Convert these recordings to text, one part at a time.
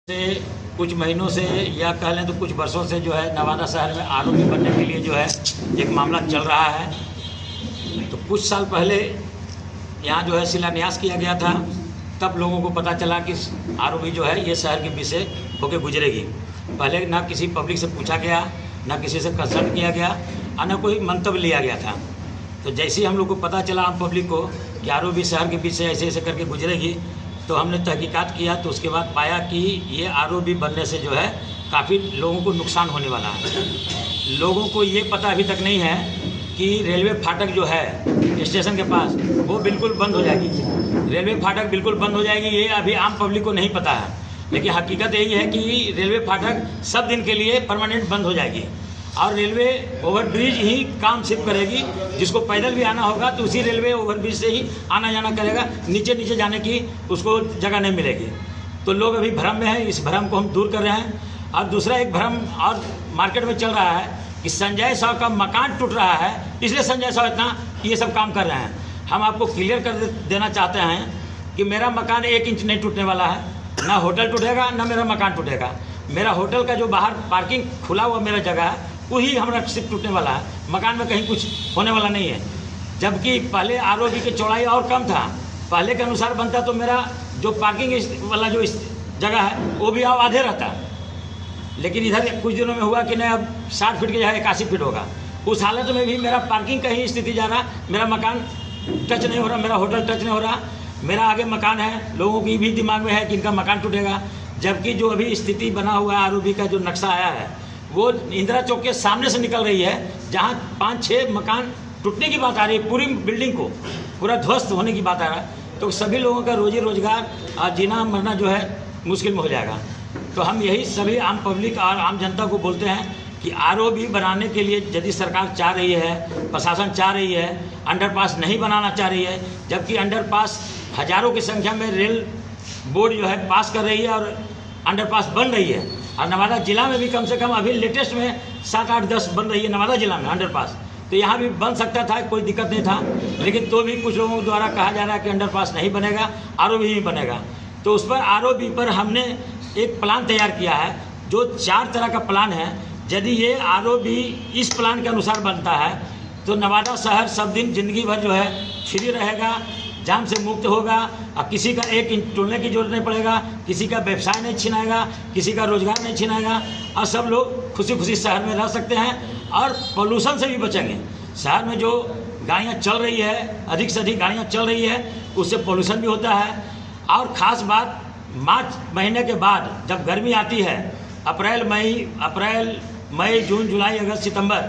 से कुछ महीनों से या कह लें तो कुछ वर्षों से जो है नवादा शहर में आरओबी बनने के लिए जो है एक मामला चल रहा है। तो कुछ साल पहले यहाँ जो है शिलान्यास किया गया था, तब लोगों को पता चला कि आरओबी जो है ये शहर के बीच से होकर गुजरेगी। पहले ना किसी पब्लिक से पूछा गया, ना किसी से कंसल्ट किया गया और ना कोई मंतव्य लिया गया था। तो जैसे ही हम लोग को पता चला आम पब्लिक को कि आरओबी शहर के बीच से ऐसे ऐसे करके गुजरेगी, तो हमने तहकीकात किया। तो उसके बाद पाया कि ये आरओबी बनने से जो है काफ़ी लोगों को नुकसान होने वाला है। लोगों को ये पता अभी तक नहीं है कि रेलवे फाटक जो है स्टेशन के पास वो बिल्कुल बंद हो जाएगी। रेलवे फाटक बिल्कुल बंद हो जाएगी, ये अभी आम पब्लिक को नहीं पता है। लेकिन हकीकत यही है कि रेलवे फाटक सब दिन के लिए परमानेंट बंद हो जाएगी और रेलवे ओवरब्रिज ही काम सिर्फ करेगी। जिसको पैदल भी आना होगा तो उसी रेलवे ओवरब्रिज से ही आना जाना करेगा, नीचे जाने की उसको जगह नहीं मिलेगी। तो लोग अभी भ्रम में हैं, इस भ्रम को हम दूर कर रहे हैं। और दूसरा एक भ्रम और मार्केट में चल रहा है कि संजय साव का मकान टूट रहा है, इसलिए संजय साव इतना ये सब काम कर रहे हैं। हम आपको क्लियर कर देना चाहते हैं कि मेरा मकान 1 इंच नहीं टूटने वाला है, ना होटल टूटेगा ना मेरा मकान टूटेगा। मेरा होटल का जो बाहर पार्किंग खुला हुआ मेरा जगह है वही हमारा सिर्फ टूटने वाला है, मकान में कहीं कुछ होने वाला नहीं है। जबकि पहले आरओबी की चौड़ाई और कम था, पहले के अनुसार बनता तो मेरा जो पार्किंग वाला जो जगह है वो भी अब आधे रहता। लेकिन इधर कुछ दिनों में हुआ कि नहीं, अब 60 फीट की जगह 81 फीट होगा। उस हालत में भी मेरा पार्किंग का ही स्थिति जा रहा, मेरा मकान टच नहीं हो रहा, मेरा होटल टच नहीं हो रहा। मेरा आगे मकान है, लोगों की भी दिमाग में है कि इनका मकान टूटेगा। जबकि जो अभी स्थिति बना हुआ है आरओबी का जो नक्शा आया है वो इंदिरा चौक के सामने से निकल रही है, जहाँ 5-6 मकान टूटने की बात आ रही है, पूरी बिल्डिंग को पूरा ध्वस्त होने की बात आ रहा है। तो सभी लोगों का रोजी रोजगार और जीना मरना जो है मुश्किल में हो जाएगा। तो हम यही सभी आम पब्लिक और आम जनता को बोलते हैं कि आरओबी बनाने के लिए यदि सरकार चाह रही है, प्रशासन चाह रही है, अंडरपास नहीं बनाना चाह रही है, जबकि अंडरपास हज़ारों की संख्या में रेल बोर्ड जो है पास कर रही है और अंडरपास बन रही है। और नवादा जिला में भी कम से कम अभी लेटेस्ट में 7, 8, 10 बन रही है नवादा जिला में अंडरपास। तो यहाँ भी बन सकता था, कोई दिक्कत नहीं था। लेकिन तो भी कुछ लोगों द्वारा कहा जा रहा है कि अंडरपास नहीं बनेगा, आरओबी ही बनेगा। तो उस पर आरओबी पर हमने एक प्लान तैयार किया है, जो 4 तरह का प्लान है। यदि ये आरओबी इस प्लान के अनुसार बनता है तो नवादा शहर सब दिन ज़िंदगी भर जो है फ्री रहेगा, जाम से मुक्त होगा और किसी का 1 इंच टूटने की जरूरत नहीं पड़ेगा, किसी का व्यवसाय नहीं छिनाएगा, किसी का रोजगार नहीं छिनाएगा और सब लोग खुशी खुशी शहर में रह सकते हैं और पोल्यूशन से भी बचेंगे। शहर में जो गाड़ियाँ चल रही है, अधिक से अधिक गाड़ियाँ चल रही है, उससे पोल्यूशन भी होता है। और ख़ास बात, मार्च महीने के बाद जब गर्मी आती है, अप्रैल मई जून जुलाई अगस्त सितंबर,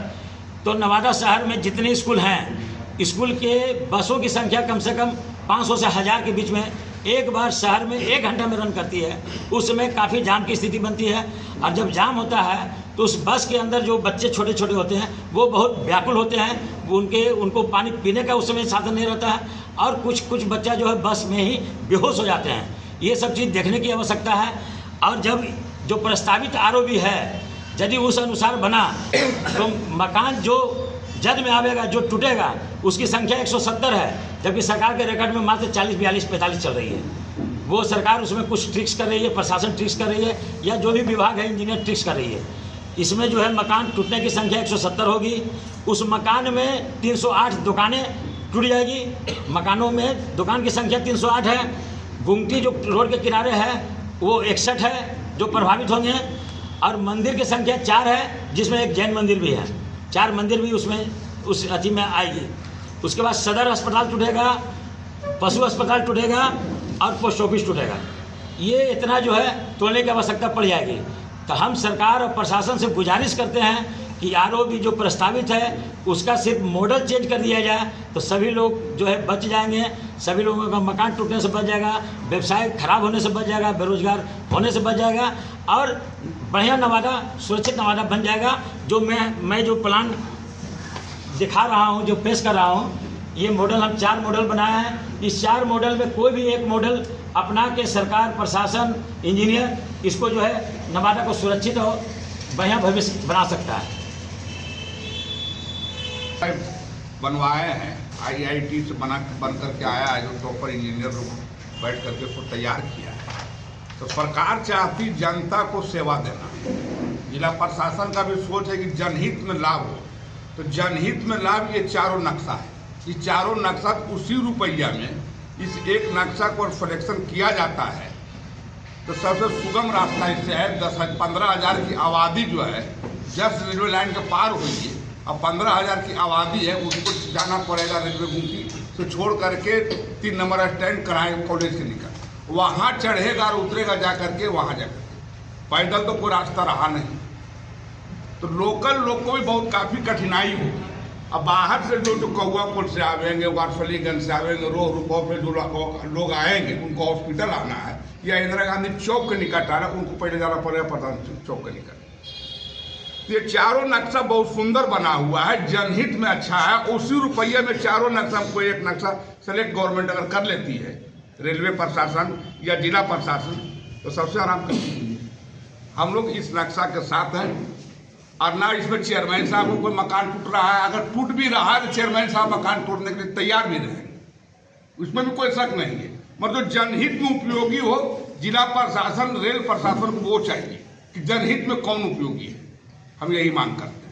तो नवादा शहर में जितने स्कूल हैं, स्कूल के बसों की संख्या कम से कम 500 से 1000 के बीच में एक बार शहर में 1 घंटा में रन करती है। उस समय काफ़ी जाम की स्थिति बनती है और जब जाम होता है तो उस बस के अंदर जो बच्चे छोटे छोटे होते हैं वो बहुत व्याकुल होते हैं। उनको पानी पीने का उस समय साधन नहीं रहता है और कुछ बच्चा जो है बस में ही बेहोश हो जाते हैं। ये सब चीज़ देखने की आवश्यकता है। और जब जो प्रस्तावित आरओबी है यदि उस अनुसार बना तो मकान जो जद में आवेगा, जो टूटेगा, उसकी संख्या 170 है, जबकि सरकार के रिकॉर्ड में मात्र 40, 42, 45 चल रही है। वो सरकार उसमें कुछ ट्रिक्स कर रही है, प्रशासन ट्रिक्स कर रही है, या जो भी विभाग है इंजीनियर ट्रिक्स कर रही है। इसमें जो है मकान टूटने की संख्या 170 होगी। उस मकान में 308 दुकानें टूट जाएगी। मकानों में दुकान की संख्या 308 है। गुमटी जो रोड के किनारे है वो 61 है जो प्रभावित होंगे। और मंदिर की संख्या 4 है, जिसमें एक जैन मंदिर भी है। 4 मंदिर भी उसमें उस अति में आएगी। उसके बाद सदर अस्पताल टूटेगा, पशु अस्पताल टूटेगा और पोस्ट ऑफिस टूटेगा। ये इतना जो है तोड़ने की आवश्यकता पड़ जाएगी। तो हम सरकार और प्रशासन से गुजारिश करते हैं कि आरओबी जो प्रस्तावित है उसका सिर्फ मॉडल चेंज कर दिया जाए तो सभी लोग जो है बच जाएंगे। सभी लोगों का मकान टूटने से बच जाएगा, व्यवसाय खराब होने से बच जाएगा, बेरोजगार होने से बच जाएगा और बढ़िया नवादा, सुरक्षित नवादा बन जाएगा। जो मैं जो प्लान दिखा रहा हूँ, जो पेश कर रहा हूँ, ये मॉडल हम 4 मॉडल बनाए हैं। इस 4 मॉडल में कोई भी एक मॉडल अपना के सरकार, प्रशासन, इंजीनियर इसको जो है नवादा को सुरक्षित और बढ़िया भविष्य बना सकता है। बनवाए हैं, IIT से बन करके आया है, जो टॉपर इंजीनियर लोग बैठ करके उसको तैयार किया है। तो सरकार चाहती जनता को सेवा देना। जिला प्रशासन का भी सोच है कि जनहित में लाभ हो, तो जनहित में लाभ ये चारों नक्शा है। ये चारों नक्शा उसी रुपया में इस एक नक्शा को सिलेक्शन किया जाता है तो सबसे सुगम रास्ता इससे है। 15,000 की आबादी जो है जस्ट रेलवे लाइन के पार हुई है, अब 15,000 की आबादी है, उसको जाना पड़ेगा रेलवे गुमटी से छोड़ करके 3 नंबर स्टैंड कराए कॉलेज से निकल, वहाँ चढ़ेगा और उतरेगा जा करके वहाँ जाकर, पैदल तो कोई रास्ता रहा नहीं। तो लोकल लोग को भी बहुत काफ़ी कठिनाई हो। अब बाहर से जो कौआपुर से आवेंगे, वारफलीगंज से आवेंगे, रोह रुपौ पे जो लोग आएंगे उनको हॉस्पिटल आना है या इंदिरा गांधी चौक के निकट आना, उनको पहले जाना पड़ेगा प्रधान चौक के निकट। ये चारों नक्शा बहुत सुंदर बना हुआ है, जनहित में अच्छा है। उसी रुपये में चारों नक्शा, कोई एक नक्शा सेलेक्ट गवर्नमेंट अगर कर लेती है, रेलवे प्रशासन या जिला प्रशासन, तो सबसे आराम करती है। हम लोग इस नक्शा के साथ हैं और ना इसमें चेयरमैन साहब को कोई मकान टूट रहा है। अगर टूट भी रहा है तो चेयरमैन साहब मकान तोड़ने के लिए तैयार भी रहेंगे, उसमें भी कोई शक नहीं है। मतलब जनहित में उपयोगी हो, जिला प्रशासन रेल प्रशासन को वो चाहिए कि जनहित में कौन उपयोगी है, हम यही मांग करते हैं।